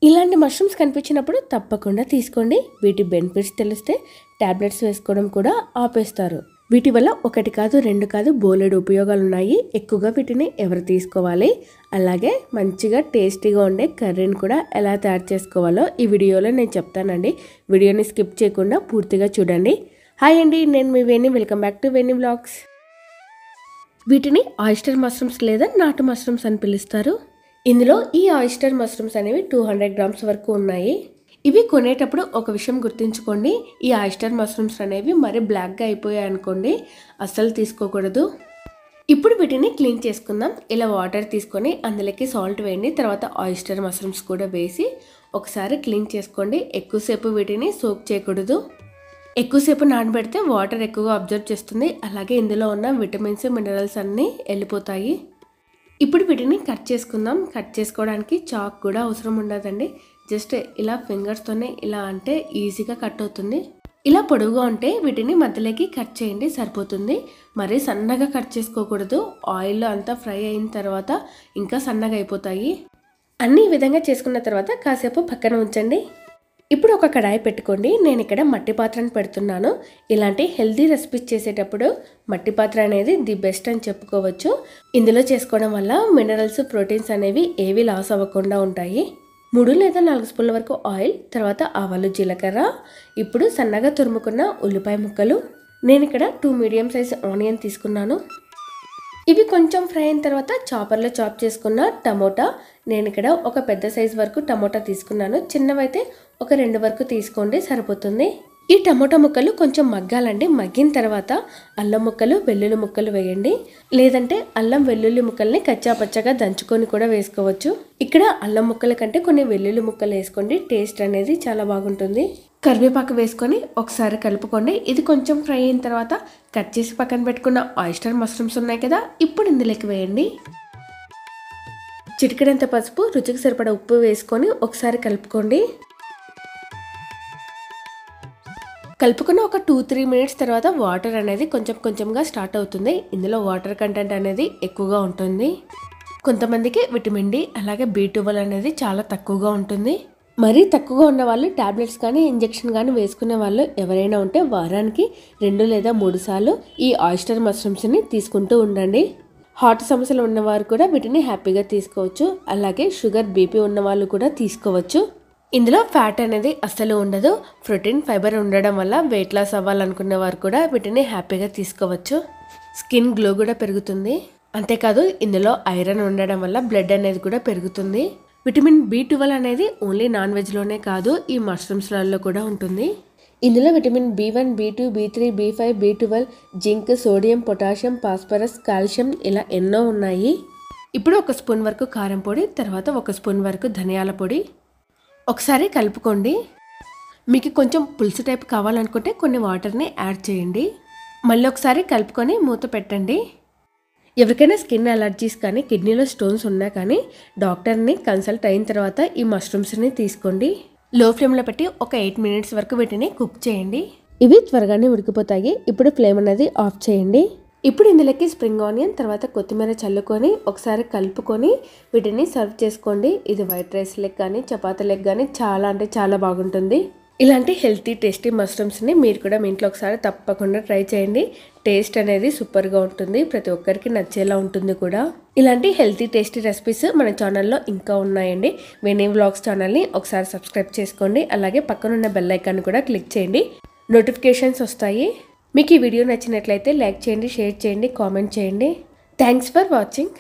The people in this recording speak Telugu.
ఇలాంటి మష్రూమ్స్ కనిపించినప్పుడు తప్పకుండా తీసుకోండి. వీటి బెనిఫిట్స్ తెలిస్తే టాబ్లెట్స్ వేసుకోవడం కూడా ఆపేస్తారు. వీటి వల్ల ఒకటి కాదు, రెండు కాదు, బోలెడు ఉపయోగాలు ఉన్నాయి. ఎక్కువగా వీటిని ఎవరు తీసుకోవాలి, అలాగే మంచిగా టేస్టీగా ఉండే కర్రీని కూడా ఎలా తయారు చేసుకోవాలో ఈ వీడియోలో నేను చెప్తానండి. వీడియోని స్కిప్ చేయకుండా పూర్తిగా చూడండి. హాయ్ అండి, నేను మీ Veni. Welcome back to Veni vlogs. వీటిని ఆయిస్టర్ మష్రూమ్స్ లేదా నాటు మష్రూమ్స్ అని పిలుస్తారు. ఇందులో ఈ ఆయిస్టర్ మష్రూమ్స్ అనేవి 200 గ్రామ్స్ వరకు ఉన్నాయి. ఇవి కొనేటప్పుడు ఒక విషయం గుర్తుంచుకోండి, ఈ ఆయిస్టర్ మష్రూమ్స్ అనేవి మరి బ్లాక్గా అయిపోయాయి అనుకోండి, అస్సలు తీసుకోకూడదు. ఇప్పుడు వీటిని క్లీన్ చేసుకుందాం. ఇలా వాటర్ తీసుకొని అందులోకి సాల్ట్ వేయండి. తర్వాత ఆయిస్టర్ మష్రూమ్స్ కూడా వేసి ఒకసారి క్లీన్ చేసుకోండి. ఎక్కువసేపు వీటిని సోక్ చేయకూడదు. ఎక్కువసేపు నానబెడితే వాటర్ ఎక్కువగా అబ్జర్వ్ చేస్తుంది, అలాగే ఇందులో ఉన్న విటమిన్స్, మినరల్స్ అన్నీ వెళ్ళిపోతాయి. ఇప్పుడు వీటిని కట్ చేసుకుందాం. కట్ చేసుకోవడానికి చాక్ కూడా అవసరం ఉండదండి. జస్ట్ ఇలా ఫింగర్స్తోనే ఇలా అంటే ఈజీగా కట్ అవుతుంది. ఇలా పొడవుగా ఉంటే వీటిని మధ్యలోకి కట్ చేయండి, సరిపోతుంది. మరీ సన్నగా కట్ చేసుకోకూడదు. ఆయిల్లో అంతా ఫ్రై అయిన తర్వాత ఇంకా సన్నగా అయిపోతాయి. అన్ని ఈ విధంగా చేసుకున్న తర్వాత కాసేపు పక్కన ఉంచండి. ఇప్పుడు ఒక కడాయి పెట్టుకోండి. నేను ఇక్కడ మట్టి పాత్రను పెడుతున్నాను. ఇలాంటి హెల్తీ రెసిపీస్ చేసేటప్పుడు మట్టి పాత్ర అనేది ది బెస్ట్ అని చెప్పుకోవచ్చు. ఇందులో చేసుకోవడం వల్ల మినరల్స్, ప్రోటీన్స్ అనేవి ఏవి లాస్ అవ్వకుండా ఉంటాయి. 3 లేదా 4 స్పూన్ల వరకు ఆయిల్, తర్వాత ఆవాలు, జీలకర్ర, ఇప్పుడు సన్నగా తురుముకున్న ఉల్లిపాయ ముక్కలు. నేను ఇక్కడ 2 మీడియం సైజ్ ఆనియన్ తీసుకున్నాను. ఇవి కొంచెం ఫ్రై అయిన తర్వాత చాపర్లో చాప్ చేసుకున్న టమోటా. నేను ఇక్కడ ఒక పెద్ద సైజు వరకు టమోటా తీసుకున్నాను. చిన్నవైతే ఒక 2 వరకు తీసుకోండి, సరిపోతుంది. ఈ టమోటా ముక్కలు కొంచెం మగ్గాలండి. మగ్గిన తర్వాత అల్లం ముక్కలు, వెల్లుల్లి ముక్కలు వేయండి. లేదంటే అల్లం వెల్లుల్లి ముక్కల్ని కచ్చా పచ్చగా దంచుకొని కూడా వేసుకోవచ్చు. ఇక్కడ అల్లం ముక్కల కంటే కొన్ని వెల్లుల్లి ముక్కలు వేసుకోండి, టేస్ట్ అనేది చాలా బాగుంటుంది. కరివేపాకు వేసుకొని ఒకసారి కలుపుకోండి. ఇది కొంచెం ఫ్రై అయిన తర్వాత కట్ చేసి పక్కన పెట్టుకున్న ఆయిస్టర్ మష్రూమ్స్ ఉన్నాయి కదా, ఇప్పుడు ఇందులోకి వేయండి. చిటికెడంత పసుపు, రుచికి సరిపడా ఉప్పు వేసుకొని ఒకసారి కలుపుకోండి. కలుపుకున్న ఒక 2-3 మినిట్స్ తర్వాత వాటర్ అనేది కొంచెంగా స్టార్ట్ అవుతుంది. ఇందులో వాటర్ కంటెంట్ అనేది ఎక్కువగా ఉంటుంది. కొంతమందికి విటమిన్ డి అలాగే B12 అనేది చాలా తక్కువగా ఉంటుంది. మరీ తక్కువగా ఉన్న వాళ్ళు టాబ్లెట్స్ కానీ ఇంజెక్షన్ కానీ వేసుకునే వాళ్ళు ఎవరైనా ఉంటే వారానికి 2 లేదా 3 సార్లు ఈ ఆయిస్టర్ మష్రూమ్స్ని తీసుకుంటూ ఉండండి. హార్ట్ సమస్యలు ఉన్నవారు కూడా వీటిని హ్యాపీగా తీసుకోవచ్చు. అలాగే షుగర్, బీపీ ఉన్న వాళ్ళు కూడా తీసుకోవచ్చు. ఇందులో ఫ్యాట్ అనేది అస్సలు ఉండదు. ప్రోటీన్, ఫైబర్ ఉండడం వల్ల వెయిట్ లాస్ అవ్వాలనుకునే వారు కూడా వీటిని హ్యాపీగా తీసుకోవచ్చు. స్కిన్ గ్లో కూడా పెరుగుతుంది. అంతేకాదు ఇందులో ఐరన్ ఉండడం వల్ల బ్లడ్ అనేది కూడా పెరుగుతుంది. విటమిన్ B12 అనేది ఓన్లీ నాన్ వెజ్లోనే కాదు, ఈ మష్రూమ్స్లలో కూడా ఉంటుంది. ఇందులో vitamin B1, B2, B3, B5, B12, zinc, sodium, potassium, phosphorus, calcium ఇలా ఎన్నో ఉన్నాయి. ఇప్పుడు 1 స్పూన్ వరకు కారం పొడి, తర్వాత 1 స్పూన్ వరకు ధనియాల పొడి. ఒకసారి కలుపుకోండి. మీకు కొంచెం పులుసు టైప్ కావాలనుకుంటే కొన్ని వాటర్ని యాడ్ చేయండి. మళ్ళీ ఒకసారి కలుపుకొని మూత పెట్టండి. ఎవరికైనా స్కిన్ అలర్జీస్ కానీ, కిడ్నీలో స్టోన్స్ ఉన్నా కానీ డాక్టర్ని కన్సల్ట్ అయిన తర్వాత ఈ మష్రూమ్స్ని తీసుకోండి. లో ఫ్లేమ్లో పెట్టి ఒక 8 మినిట్స్ వరకు వీటిని కుక్ చేయండి. ఇవి త్వరగానే ఉడికిపోతాయి. ఇప్పుడు ఫ్లేమ్ అనేది ఆఫ్ చేయండి. ఇప్పుడు ఇందులోకి స్ప్రింగ్ ఆనియన్, తర్వాత కొత్తిమీర చల్లుకొని ఒకసారి కలుపుకొని వీటిని సర్వ్ చేసుకోండి. ఇది వైట్ రైస్ లెగ్ కానీ, చపాతీ లెగ్ కానీ చాలా అంటే చాలా బాగుంటుంది. ఇలాంటి హెల్తీ టేస్టీ మష్రూమ్స్ని మీరు కూడా మీ ఇంట్లో ఒకసారి తప్పకుండా ట్రై చేయండి. టేస్ట్ అనేది సూపర్గా ఉంటుంది, ప్రతి ఒక్కరికి నచ్చేలా ఉంటుంది కూడా. ఇలాంటి హెల్తీ టేస్టీ రెసిపీస్ మన ఛానల్లో ఇంకా ఉన్నాయండి. వేణి వ్లాగ్స్ ఛానల్ని ఒకసారి సబ్స్క్రైబ్ చేసుకోండి. అలాగే పక్కనున్న బెల్ ఐకాన్ కూడా క్లిక్ చేయండి, నోటిఫికేషన్స్ వస్తాయి. మీకు ఈ వీడియో నచ్చినట్లయితే లైక్ చేయండి, షేర్ చేయండి, కామెంట్ చేయండి. Thanks for watching.